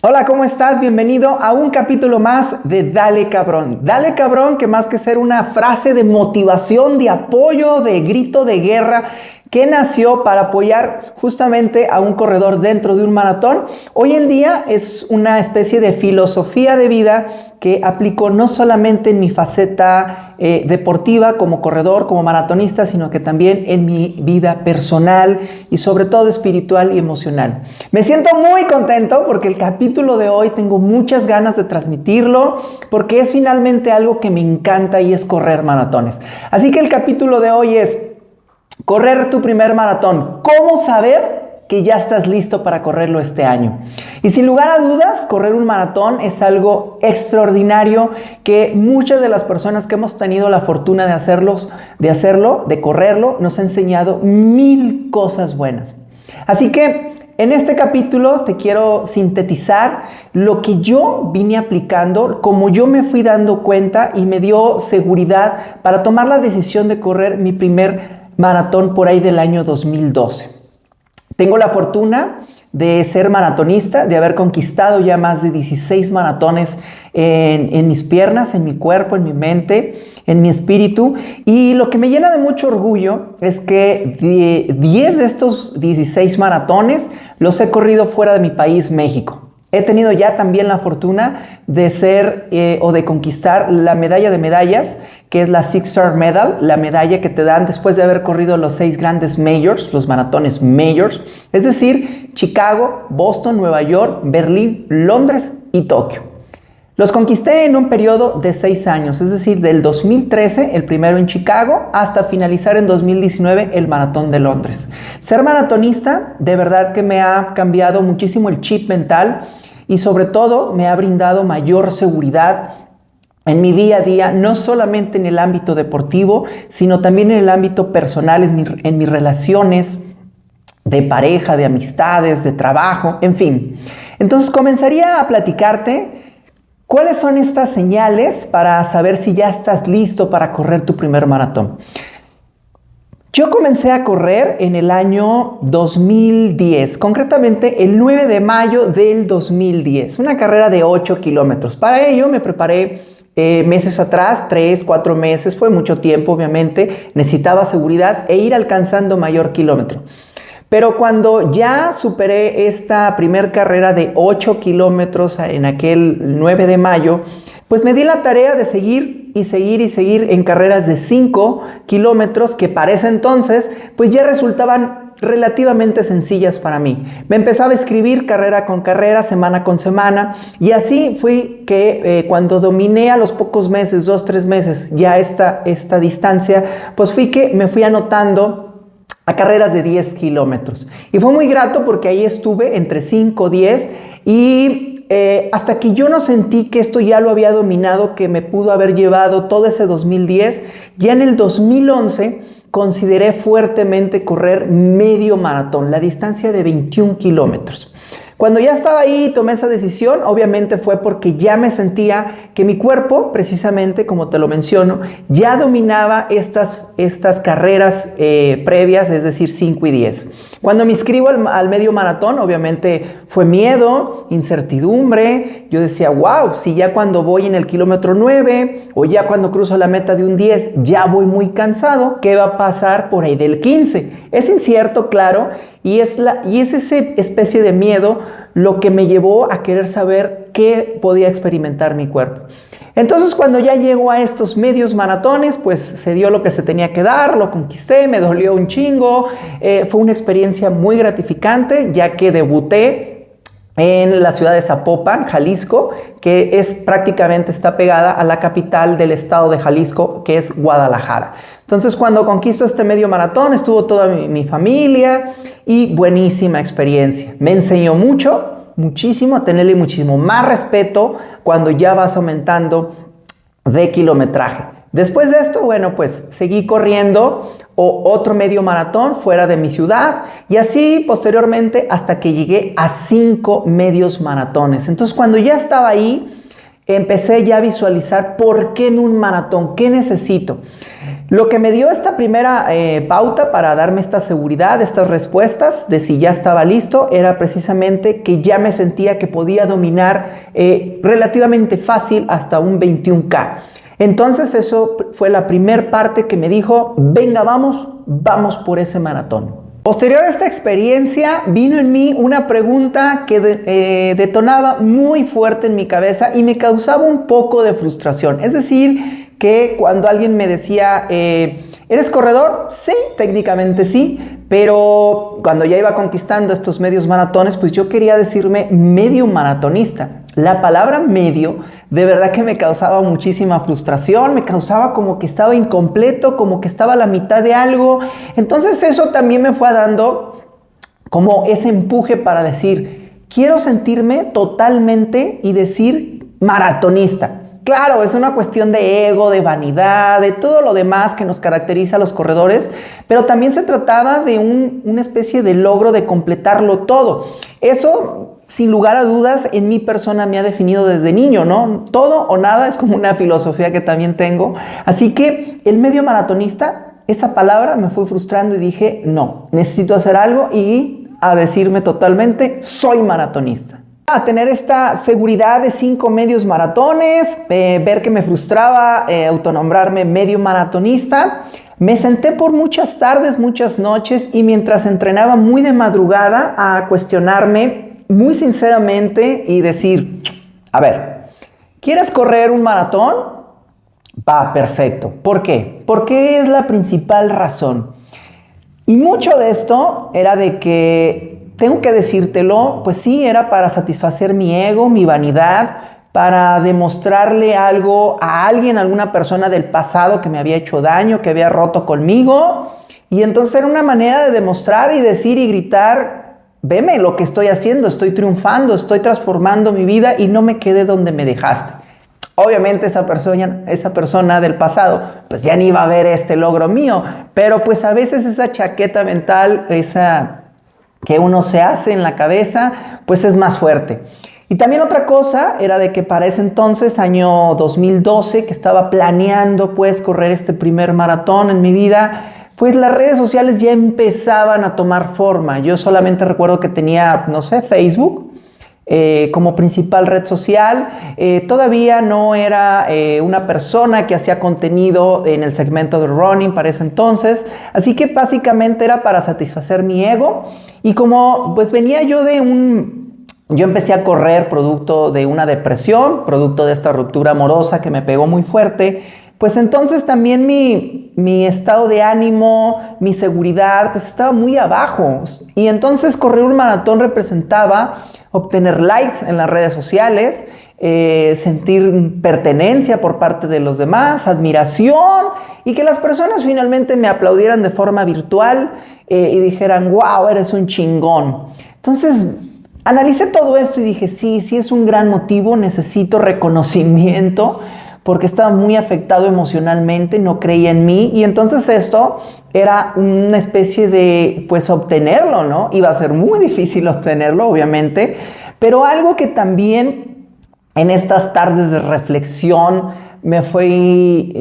Hola, ¿cómo estás? Bienvenido a un capítulo más de Dale Cabrón. Dale Cabrón, que más que ser una frase de motivación, de apoyo, de grito de guerra, que nació para apoyar justamente a un corredor dentro de un maratón, hoy en día es una especie de filosofía de vida que aplico no solamente en mi faceta deportiva como corredor, como maratonista, sino que también en mi vida personal y sobre todo espiritual y emocional. Me siento muy contento porque el capítulo de hoy tengo muchas ganas de transmitirlo porque es finalmente algo que me encanta y es correr maratones. Así que el capítulo de hoy es correr tu primer maratón. ¿Cómo saber que ya estás listo para correrlo este año? Y sin lugar a dudas, correr un maratón es algo extraordinario que muchas de las personas que hemos tenido la fortuna de hacerlo, de correrlo, nos ha enseñado mil cosas buenas. Así que en este capítulo te quiero sintetizar lo que yo vine aplicando, como yo me fui dando cuenta y me dio seguridad para tomar la decisión de correr mi primer maratón por ahí del año 2012. Tengo la fortuna de ser maratonista, de haber conquistado ya más de 16 maratones en mis piernas, en mi cuerpo, en mi mente, en mi espíritu. Y lo que me llena de mucho orgullo es que 10 de estos 16 maratones los he corrido fuera de mi país, México. He tenido ya también la fortuna de ser o de conquistar la medalla de medallas, que es la Six Star Medal, la medalla que te dan después de haber corrido los 6 grandes majors, los maratones majors, es decir, Chicago, Boston, Nueva York, Berlín, Londres y Tokio. Los conquisté en un periodo de 6 años, es decir, del 2013, el primero en Chicago, hasta finalizar en 2019 el maratón de Londres. Ser maratonista de verdad que me ha cambiado muchísimo el chip mental y sobre todo me ha brindado mayor seguridad en mi día a día, no solamente en el ámbito deportivo, sino también en el ámbito personal, en mis relaciones de pareja, de amistades, de trabajo, en fin. Entonces comenzaría a platicarte cuáles son estas señales para saber si ya estás listo para correr tu primer maratón. Yo comencé a correr en el año 2010, concretamente el 9 de mayo del 2010, una carrera de 8 kilómetros. Para ello me preparé meses atrás, 3, 4 meses, fue mucho tiempo obviamente, necesitaba seguridad e ir alcanzando mayor kilómetro. Pero cuando ya superé esta primer carrera de 8 kilómetros en aquel 9 de mayo, pues me di la tarea de seguir en carreras de 5 kilómetros que para ese entonces pues ya resultaban relativamente sencillas para mí. Me empezaba a escribir carrera con carrera, semana con semana, y así fui que cuando dominé a los pocos meses, 2, 3 meses, ya esta distancia, pues fui que me fui anotando a carreras de 10 kilómetros. Y fue muy grato porque ahí estuve entre 5, 10 y hasta que yo no sentí que esto ya lo había dominado, que me pudo haber llevado todo ese 2010, ya en el 2011 consideré fuertemente correr medio maratón, la distancia de 21 kilómetros. Cuando ya estaba ahí y tomé esa decisión, obviamente fue porque ya me sentía que mi cuerpo, precisamente como te lo menciono, ya dominaba estas carreras previas, es decir, 5 y 10. Cuando me inscribo al medio maratón, obviamente fue miedo, incertidumbre. Yo decía, wow, si ya cuando voy en el kilómetro 9 o ya cuando cruzo la meta de un 10, ya voy muy cansado, ¿qué va a pasar por ahí del 15? Es incierto, claro, y es esa especie de miedo lo que me llevó a querer saber qué podía experimentar mi cuerpo. Entonces, cuando ya llego a estos medios maratones, pues se dio lo que se tenía que dar, lo conquisté, me dolió un chingo, fue una experiencia muy gratificante, ya que debuté en la ciudad de Zapopan, Jalisco, que prácticamente está pegada a la capital del estado de Jalisco, que es Guadalajara. Entonces, cuando conquisto este medio maratón, estuvo toda mi familia y buenísima experiencia. Me enseñó muchísimo, a tenerle muchísimo más respeto cuando ya vas aumentando de kilometraje. Después de esto, bueno, pues seguí corriendo otro medio maratón fuera de mi ciudad y así posteriormente hasta que llegué a 5 medios maratones. Entonces, cuando ya estaba ahí, empecé ya a visualizar por qué en un maratón, qué necesito. Lo que me dio esta primera pauta para darme esta seguridad, estas respuestas de si ya estaba listo, era precisamente que ya me sentía que podía dominar relativamente fácil hasta un 21K. Entonces eso fue la primera parte que me dijo, venga, vamos por ese maratón. Posterior a esta experiencia, vino en mí una pregunta que detonaba muy fuerte en mi cabeza y me causaba un poco de frustración. Es decir, que cuando alguien me decía, ¿eres corredor? Sí, técnicamente sí, pero cuando ya iba conquistando estos medios maratones, pues yo quería decirme medio maratonista. La palabra medio de verdad que me causaba muchísima frustración, me causaba como que estaba incompleto, como que estaba a la mitad de algo. Entonces eso también me fue dando como ese empuje para decir, quiero sentirme totalmente y decir maratonista. Claro, es una cuestión de ego, de vanidad, de todo lo demás que nos caracteriza a los corredores, pero también se trataba de una especie de logro de completarlo todo. Eso, sin lugar a dudas, en mi persona me ha definido desde niño, ¿no? Todo o nada es como una filosofía que también tengo. Así que el medio maratonista, esa palabra me fue frustrando y dije, no, necesito hacer algo y a decirme totalmente, soy maratonista. A tener esta seguridad de 5 medios maratones, ver que me frustraba autonombrarme medio maratonista, me senté por muchas tardes, muchas noches y mientras entrenaba muy de madrugada a cuestionarme muy sinceramente y decir, a ver, ¿quieres correr un maratón? Va, perfecto. ¿Por qué? Porque es la principal razón. Y mucho de esto era de que tengo que decírtelo, pues sí, era para satisfacer mi ego, mi vanidad, para demostrarle algo a alguien, a alguna persona del pasado que me había hecho daño, que había roto conmigo. Y entonces era una manera de demostrar y decir y gritar, veme lo que estoy haciendo, estoy triunfando, estoy transformando mi vida y no me quedé donde me dejaste. Obviamente esa persona del pasado, pues ya ni iba a ver este logro mío, pero pues a veces esa chaqueta mental, esa que uno se hace en la cabeza, pues es más fuerte. Y también otra cosa era de que para ese entonces, año 2012, que estaba planeando pues correr este primer maratón en mi vida, pues las redes sociales ya empezaban a tomar forma. Yo solamente recuerdo que tenía, no sé, Facebook como principal red social. Todavía no era una persona que hacía contenido en el segmento de running para ese entonces, así que básicamente era para satisfacer mi ego. Y como pues venía yo yo empecé a correr producto de una depresión, producto de esta ruptura amorosa que me pegó muy fuerte, pues entonces también mi estado de ánimo, mi seguridad, pues estaba muy abajo. Y entonces correr un maratón representaba obtener likes en las redes sociales, sentir pertenencia por parte de los demás, admiración y que las personas finalmente me aplaudieran de forma virtual y dijeran, wow, eres un chingón. Entonces analicé todo esto y dije, sí es un gran motivo, necesito reconocimiento porque estaba muy afectado emocionalmente, no creía en mí y entonces esto era una especie de, pues, obtenerlo, ¿no? Iba a ser muy difícil obtenerlo, obviamente, pero algo que también en estas tardes de reflexión me fui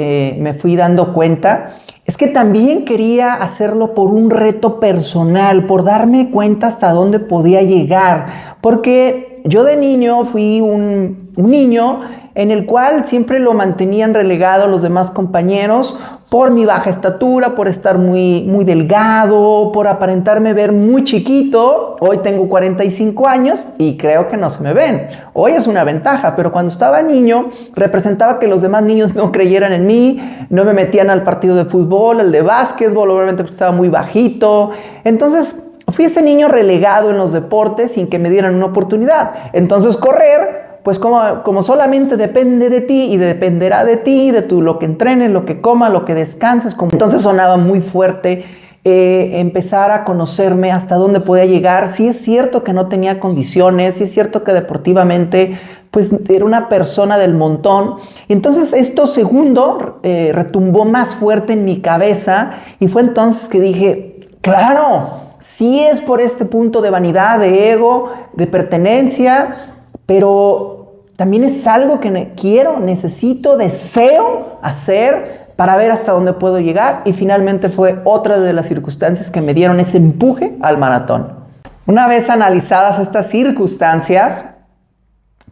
dando cuenta es que también quería hacerlo por un reto personal, por darme cuenta hasta dónde podía llegar, porque yo de niño fui un niño en el cual siempre lo mantenían relegado los demás compañeros por mi baja estatura, por estar muy delgado, por aparentarme ver muy chiquito. Hoy tengo 45 años y creo que no se me ven. Hoy es una ventaja, pero cuando estaba niño representaba que los demás niños no creyeran en mí, no me metían al partido de fútbol, al de básquetbol, obviamente porque estaba muy bajito. Entonces fui ese niño relegado en los deportes sin que me dieran una oportunidad. Entonces correr, pues como solamente depende de ti y dependerá de ti, de lo que entrenes, lo que comas, lo que descanses. Entonces sonaba muy fuerte empezar a conocerme hasta dónde podía llegar. Sí es cierto que no tenía condiciones, sí es cierto que deportivamente pues era una persona del montón. Entonces esto segundo retumbó más fuerte en mi cabeza y fue entonces que dije, claro, sí es por este punto de vanidad, de ego, de pertenencia, pero también es algo que quiero, necesito, deseo hacer para ver hasta dónde puedo llegar, y finalmente fue otra de las circunstancias que me dieron ese empuje al maratón. Una vez analizadas estas circunstancias,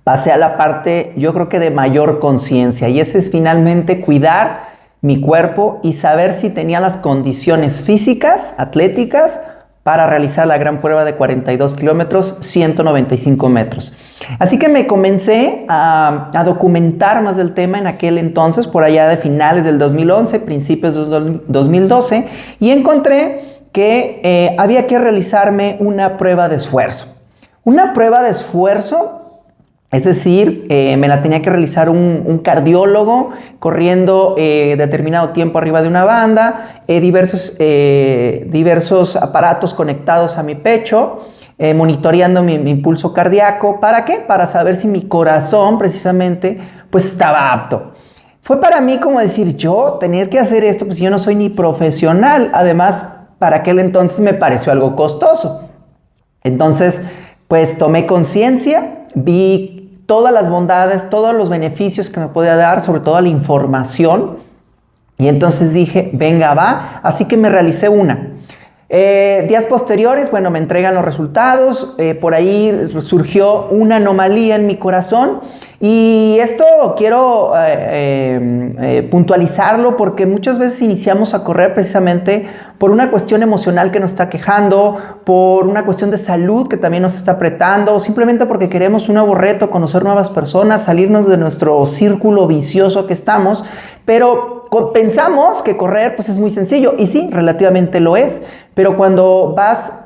pasé a la parte, yo creo que de mayor conciencia, y ese es finalmente cuidar mi cuerpo y saber si tenía las condiciones físicas, atléticas, para realizar la gran prueba de 42 kilómetros, 195 metros. Así que me comencé a documentar más del tema en aquel entonces, por allá de finales del 2011, principios del 2012, y encontré que había que realizarme una prueba de esfuerzo. Una prueba de esfuerzo, es decir, me la tenía que realizar un cardiólogo corriendo determinado tiempo arriba de una banda, diversos aparatos conectados a mi pecho, monitoreando mi pulso cardíaco. ¿Para qué? Para saber si mi corazón precisamente pues estaba apto. Fue para mí como decir, yo tenía que hacer esto, pues yo no soy ni profesional. Además, para aquel entonces me pareció algo costoso. Entonces, pues tomé conciencia, vi todas las bondades, todos los beneficios que me podía dar, sobre todo la información. Y entonces dije, venga, va. Así que me realicé una. Días posteriores, bueno, me entregan los resultados. Por ahí surgió una anomalía en mi corazón. Y esto quiero puntualizarlo porque muchas veces iniciamos a correr precisamente por una cuestión emocional que nos está quejando, por una cuestión de salud que también nos está apretando, o simplemente porque queremos un nuevo reto, conocer nuevas personas, salirnos de nuestro círculo vicioso que estamos, pero pensamos que correr pues es muy sencillo, y sí, relativamente lo es, pero cuando vas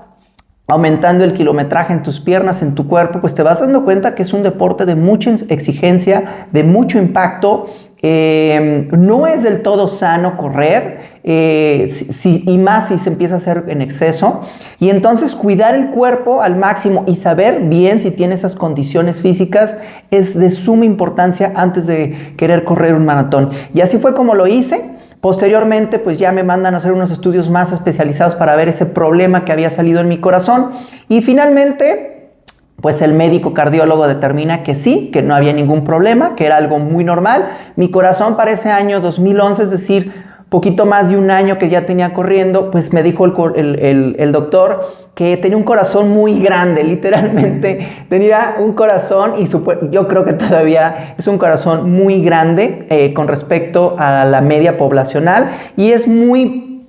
aumentando el kilometraje en tus piernas, en tu cuerpo, pues te vas dando cuenta que es un deporte de mucha exigencia, de mucho impacto. No es del todo sano correr, y más si se empieza a hacer en exceso. Y entonces cuidar el cuerpo al máximo y saber bien si tiene esas condiciones físicas es de suma importancia antes de querer correr un maratón. Y así fue como lo hice. Posteriormente, pues ya me mandan a hacer unos estudios más especializados para ver ese problema que había salido en mi corazón. Y finalmente, pues el médico cardiólogo determina que sí, que no había ningún problema, que era algo muy normal. Mi corazón para ese año 2011, es decir, poquito más de un año que ya tenía corriendo, pues me dijo el doctor que tenía un corazón muy grande, literalmente tenía un corazón, y yo creo que todavía es un corazón muy grande con respecto a la media poblacional, y es muy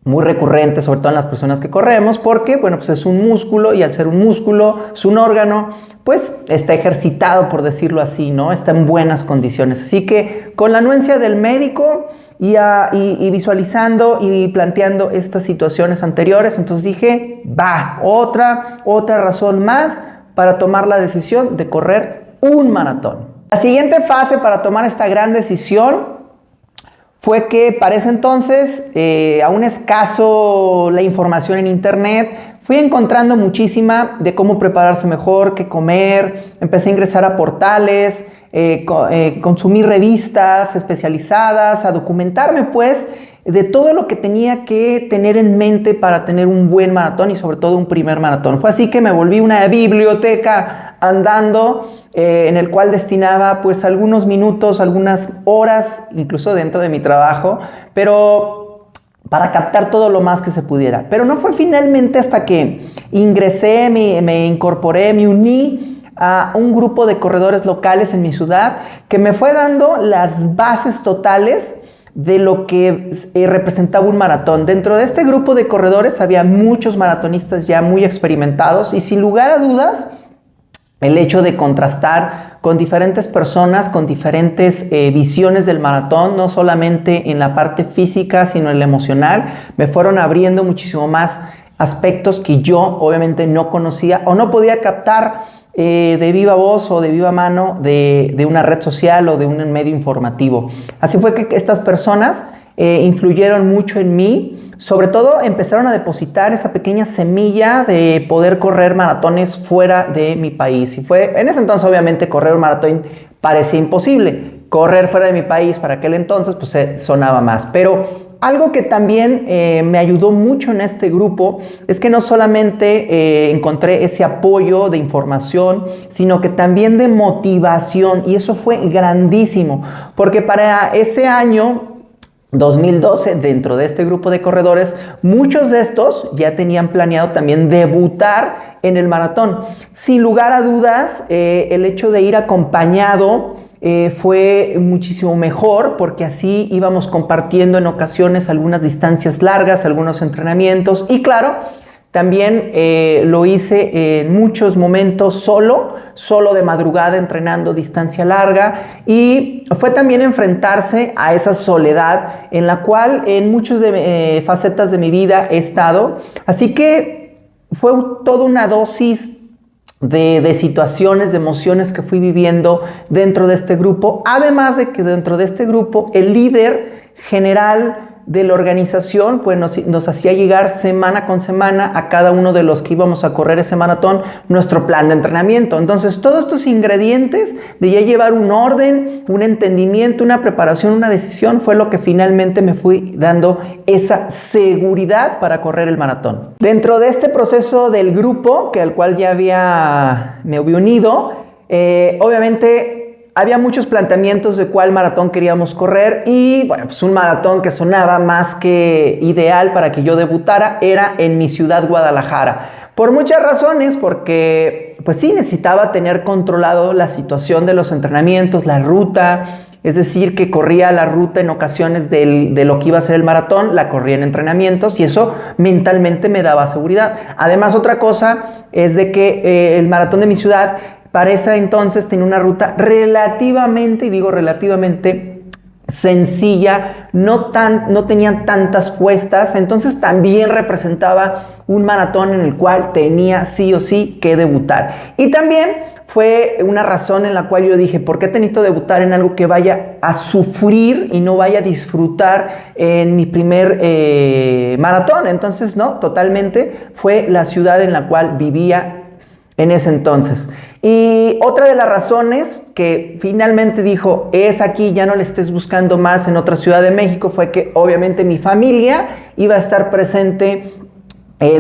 recurrente, sobre todo en las personas que corremos, porque, bueno, pues es un músculo, y al ser un músculo, es un órgano, pues está ejercitado, por decirlo así, ¿no? Está en buenas condiciones. Así que con la anuencia del médico y visualizando y planteando estas situaciones anteriores, entonces dije, va, otra razón más para tomar la decisión de correr un maratón. La siguiente fase para tomar esta gran decisión fue que para ese entonces, aún escaso la información en internet, fui encontrando muchísima de cómo prepararse mejor, qué comer. Empecé a ingresar a portales, consumir revistas especializadas, a documentarme pues de todo lo que tenía que tener en mente para tener un buen maratón, y sobre todo un primer maratón. Fue así que me volví una biblioteca andando, en el cual destinaba pues algunos minutos, algunas horas, incluso dentro de mi trabajo, pero para captar todo lo más que se pudiera. Pero no fue finalmente hasta que ingresé, me incorporé, me uní a un grupo de corredores locales en mi ciudad, que me fue dando las bases totales de lo que representaba un maratón. Dentro de este grupo de corredores había muchos maratonistas ya muy experimentados, y sin lugar a dudas, el hecho de contrastar con diferentes personas, con diferentes visiones del maratón, no solamente en la parte física, sino en la emocional, me fueron abriendo muchísimo más aspectos que yo obviamente no conocía o no podía captar de viva voz o de viva mano de una red social o de un medio informativo. Así fue que estas personas influyeron mucho en mí. Sobre todo empezaron a depositar esa pequeña semilla de poder correr maratones fuera de mi país. Y fue, en ese entonces obviamente correr un maratón parecía imposible. Correr fuera de mi país para aquel entonces pues sonaba más. Pero algo que también me ayudó mucho en este grupo es que no solamente encontré ese apoyo de información, sino que también de motivación, y eso fue grandísimo, porque para ese año 2012, dentro de este grupo de corredores, muchos de estos ya tenían planeado también debutar en el maratón. Sin lugar a dudas, el hecho de ir acompañado fue muchísimo mejor, porque así íbamos compartiendo en ocasiones algunas distancias largas, algunos entrenamientos, y claro, también lo hice en muchos momentos solo de madrugada entrenando distancia larga, y fue también enfrentarse a esa soledad en la cual en muchas facetas de mi vida he estado. Así que fue toda una dosis de situaciones, de emociones que fui viviendo dentro de este grupo. Además de que dentro de este grupo el líder general de la organización pues nos hacía llegar semana con semana a cada uno de los que íbamos a correr ese maratón nuestro plan de entrenamiento. Entonces todos estos ingredientes de ya llevar un orden, un entendimiento, una preparación, una decisión, fue lo que finalmente me fui dando esa seguridad para correr el maratón. Dentro de este proceso del grupo, al cual ya me había unido, obviamente había muchos planteamientos de cuál maratón queríamos correr, y bueno, pues un maratón que sonaba más que ideal para que yo debutara era en mi ciudad, Guadalajara. Por muchas razones, porque pues sí necesitaba tener controlado la situación de los entrenamientos, la ruta. Es decir, que corría la ruta en ocasiones de lo que iba a ser el maratón, la corría en entrenamientos, y eso mentalmente me daba seguridad. Además, otra cosa es de que el maratón de mi ciudad para ese entonces tenía una ruta relativamente, y digo relativamente, sencilla, no tenían tantas cuestas, entonces también representaba un maratón en el cual tenía sí o sí que debutar. Y también fue una razón en la cual yo dije, ¿por qué necesito debutar en algo que vaya a sufrir y no vaya a disfrutar en mi primer maratón? Entonces, no, totalmente fue la ciudad en la cual vivía en ese entonces. Y otra de las razones que finalmente dijo, es aquí, ya no le estés buscando más en otra Ciudad de México, fue que obviamente mi familia iba a estar presente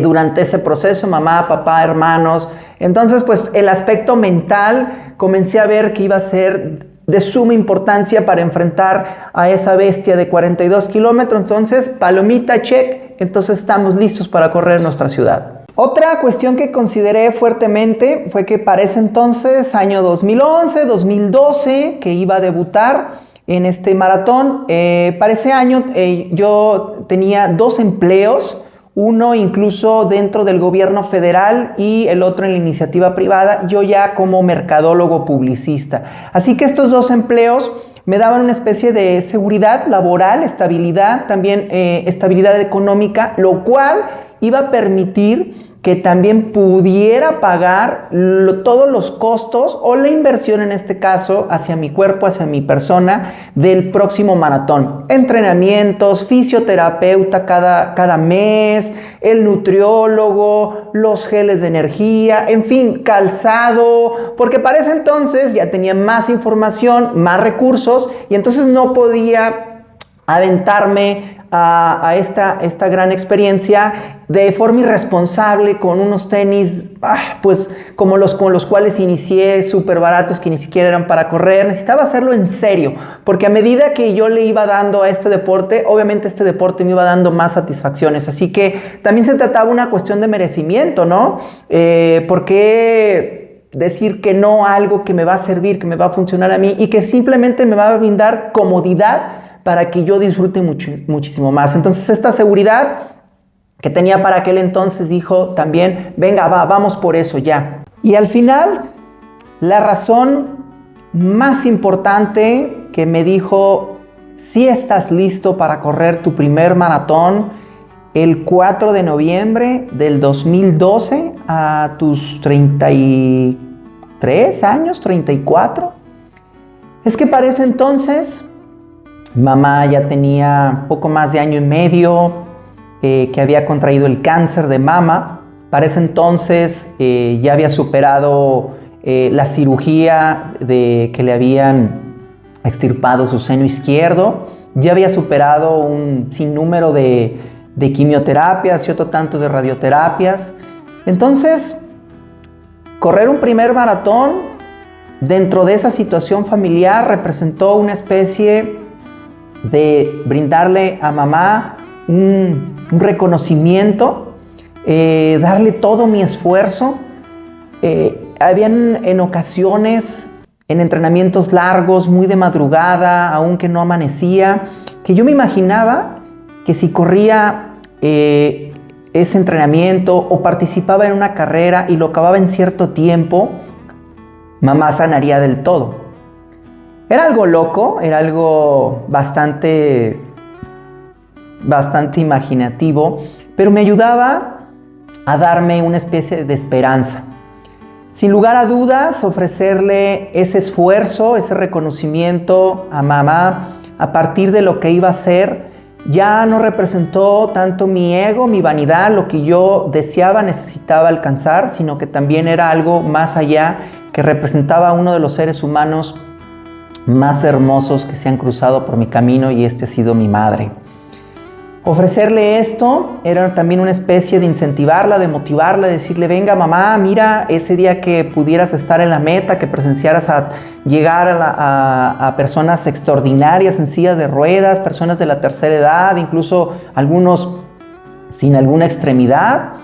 durante ese proceso, mamá, papá, hermanos. Entonces, pues el aspecto mental comencé a ver que iba a ser de suma importancia para enfrentar a esa bestia de 42 kilómetros. Entonces, palomita, check, entonces estamos listos para correr nuestra ciudad. Otra cuestión que consideré fuertemente fue que para ese entonces, año 2011, 2012, que iba a debutar en este maratón, para ese año yo tenía 2 empleos, uno incluso dentro del gobierno federal y el otro en la iniciativa privada, yo ya como mercadólogo publicista. Así que estos 2 empleos me daban una especie de seguridad laboral, estabilidad, también estabilidad económica, lo cual iba a permitir que también pudiera pagar todos los costos o la inversión, en este caso, hacia mi cuerpo, hacia mi persona, del próximo maratón. Entrenamientos, fisioterapeuta cada mes, el nutriólogo, los geles de energía, en fin, calzado, porque para ese entonces ya tenía más información, más recursos, y entonces no podía aventarme a esta gran experiencia de forma irresponsable con unos tenis pues como con los cuales inicié, súper baratos, que ni siquiera eran para correr. Necesitaba hacerlo en serio, porque a medida que yo le iba dando a este deporte, obviamente este deporte me iba dando más satisfacciones, así que también se trataba una cuestión de merecimiento, ¿no? ¿Por qué decir que no a algo que me va a servir, que me va a funcionar a mí y que simplemente me va a brindar comodidad para que yo disfrute muchísimo más? Entonces esta seguridad que tenía para aquel entonces dijo también, venga, vamos por eso ya. Y al final, la razón más importante que me dijo, si estás listo para correr tu primer maratón el 4 de noviembre del 2012 a tus 33 años, 34, es que para ese entonces mamá ya tenía poco más de año y medio que había contraído el cáncer de mama. Para ese entonces ya había superado la cirugía que le habían extirpado su seno izquierdo. Ya había superado un sinnúmero de quimioterapias y otro tanto de radioterapias. Entonces, correr un primer maratón dentro de esa situación familiar representó una especie de brindarle a mamá un reconocimiento, darle todo mi esfuerzo. Habían en ocasiones, en entrenamientos largos, muy de madrugada, aunque no amanecía, que yo me imaginaba que si corría ese entrenamiento o participaba en una carrera y lo acababa en cierto tiempo, mamá sanaría del todo. Era algo loco, era algo bastante imaginativo, pero me ayudaba a darme una especie de esperanza. Sin lugar a dudas, ofrecerle ese esfuerzo, ese reconocimiento a mamá a partir de lo que iba a hacer, ya no representó tanto mi ego, mi vanidad, lo que yo deseaba, necesitaba alcanzar, sino que también era algo más allá, que representaba a uno de los seres humanos más hermosos que se han cruzado por mi camino, y este ha sido mi madre. Ofrecerle esto era también una especie de incentivarla, de motivarla, de decirle: venga mamá, mira, ese día que pudieras estar en la meta, que presenciaras a llegar a personas extraordinarias en silla de ruedas, personas de la tercera edad, incluso algunos sin alguna extremidad.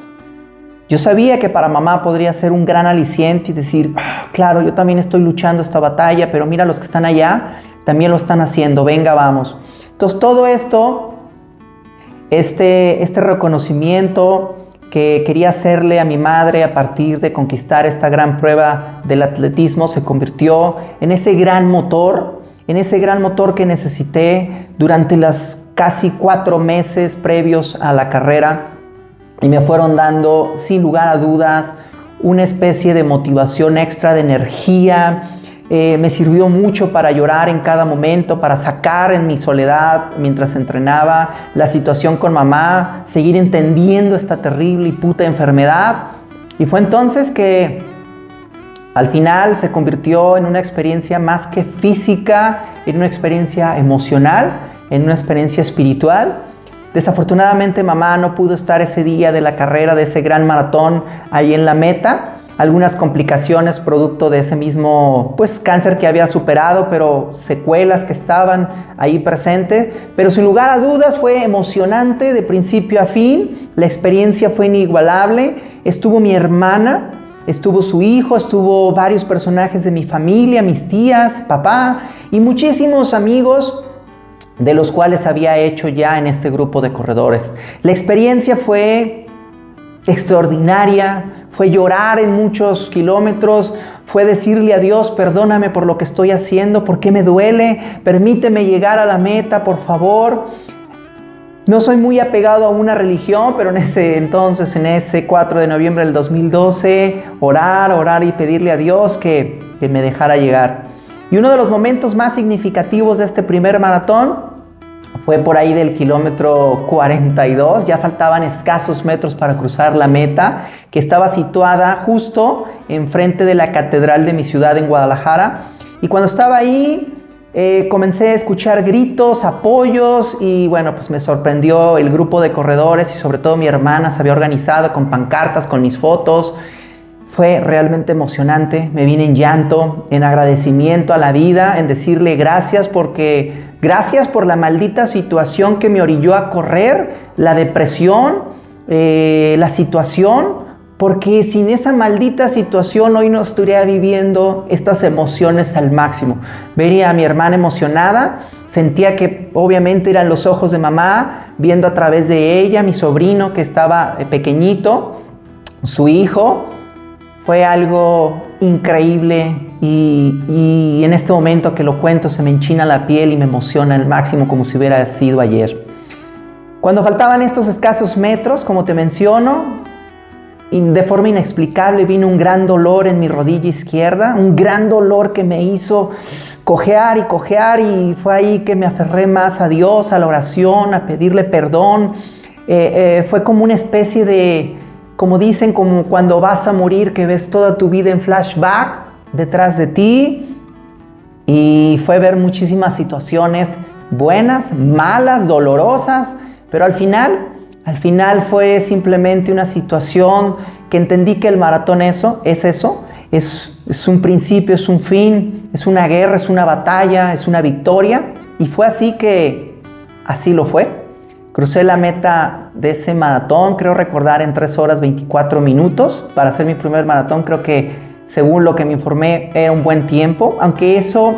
Yo sabía que para mamá podría ser un gran aliciente y decir: claro, yo también estoy luchando esta batalla, pero mira, los que están allá también lo están haciendo, venga, vamos. Entonces todo esto, este reconocimiento que quería hacerle a mi madre a partir de conquistar esta gran prueba del atletismo, se convirtió en ese gran motor que necesité durante las casi 4 meses previos a la carrera, y me fueron dando, sin lugar a dudas, una especie de motivación extra, de energía. Me sirvió mucho para llorar en cada momento, para sacar en mi soledad mientras entrenaba la situación con mamá, seguir entendiendo esta terrible y puta enfermedad. Y fue entonces que al final se convirtió en una experiencia más que física, en una experiencia emocional, en una experiencia espiritual. Desafortunadamente mamá no pudo estar ese día de la carrera, de ese gran maratón ahí en la meta. Algunas complicaciones producto de ese mismo cáncer que había superado, pero secuelas que estaban ahí presentes. Pero sin lugar a dudas fue emocionante de principio a fin. La experiencia fue inigualable. Estuvo mi hermana, estuvo su hijo, estuvo varios personajes de mi familia, mis tías, papá y muchísimos amigos de los cuales había hecho ya en este grupo de corredores. La experiencia fue extraordinaria. Fue llorar en muchos kilómetros, fue decirle a Dios: perdóname por lo que estoy haciendo, por qué me duele, permíteme llegar a la meta, por favor. No soy muy apegado a una religión, pero en ese 4 de noviembre del 2012, orar y pedirle a Dios que me dejara llegar. Y uno de los momentos más significativos de este primer maratón fue por ahí del kilómetro 42, ya faltaban escasos metros para cruzar la meta, que estaba situada justo enfrente de la catedral de mi ciudad en Guadalajara. Y cuando estaba ahí, comencé a escuchar gritos, apoyos, y bueno, pues me sorprendió el grupo de corredores, y sobre todo mi hermana se había organizado con pancartas, con mis fotos. Fue realmente emocionante, me vine en llanto, en agradecimiento a la vida, en decirle gracias por la maldita situación que me orilló a correr, la depresión, la situación, porque sin esa maldita situación hoy no estaría viviendo estas emociones al máximo. Vería a mi hermana emocionada, sentía que obviamente eran los ojos de mamá, viendo a través de ella, mi sobrino que estaba pequeñito, su hijo. Fue algo increíble y en este momento que lo cuento se me enchina la piel y me emociona al máximo, como si hubiera sido ayer. Cuando faltaban estos escasos metros, como te menciono, y de forma inexplicable vino un gran dolor en mi rodilla izquierda, un gran dolor que me hizo cojear, y fue ahí que me aferré más a Dios, a la oración, a pedirle perdón. Fue como una especie de, como dicen, como cuando vas a morir, que ves toda tu vida en flashback detrás de ti, y fue ver muchísimas situaciones buenas, malas, dolorosas, pero al final fue simplemente una situación que entendí que el maratón es un principio, es un fin, es una guerra, es una batalla, es una victoria, Y fue así que así lo fue. Crucé la meta de ese maratón, creo recordar, en 3 horas 24 minutos. Para hacer mi primer maratón, creo que según lo que me informé era un buen tiempo, aunque eso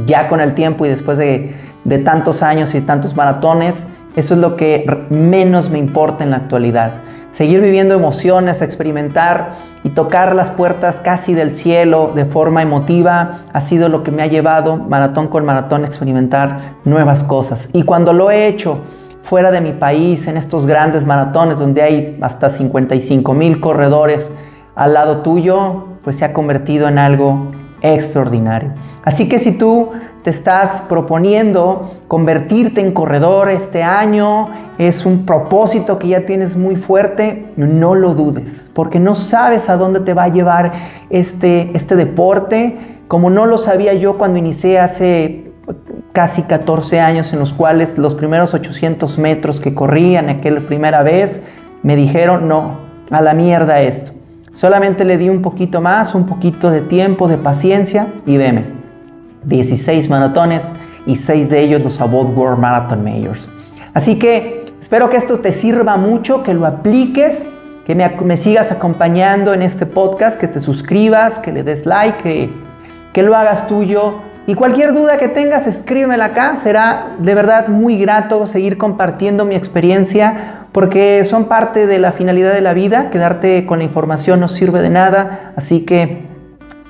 ya con el tiempo y después de tantos años y tantos maratones, eso es lo que menos me importa en la actualidad. Seguir viviendo emociones, experimentar y tocar las puertas casi del cielo de forma emotiva ha sido lo que me ha llevado maratón con maratón a experimentar nuevas cosas. Y cuando lo he hecho fuera de mi país, en estos grandes maratones donde hay hasta 55,000 corredores al lado tuyo, pues se ha convertido en algo extraordinario. Así que si tú te estás proponiendo convertirte en corredor este año, es un propósito que ya tienes muy fuerte, no lo dudes, porque no sabes a dónde te va a llevar este deporte, como no lo sabía yo cuando inicié hace casi 14 años, en los cuales los primeros 800 metros que corrí en aquella primera vez, me dijeron, no, a la mierda esto. Solamente le di un poquito más, un poquito de tiempo, de paciencia, y veme, 16 maratones y 6 de ellos los About World Marathon Majors. Así que espero que esto te sirva mucho, que lo apliques, que me sigas acompañando en este podcast, que te suscribas, que le des like, que lo hagas tuyo. Y cualquier duda que tengas, escríbemela acá. Será de verdad muy grato seguir compartiendo mi experiencia, porque son parte de la finalidad de la vida. Quedarte con la información no sirve de nada. Así que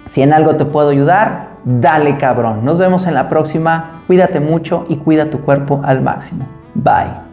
si en algo te puedo ayudar, dale cabrón. Nos vemos en la próxima. Cuídate mucho y cuida tu cuerpo al máximo. Bye.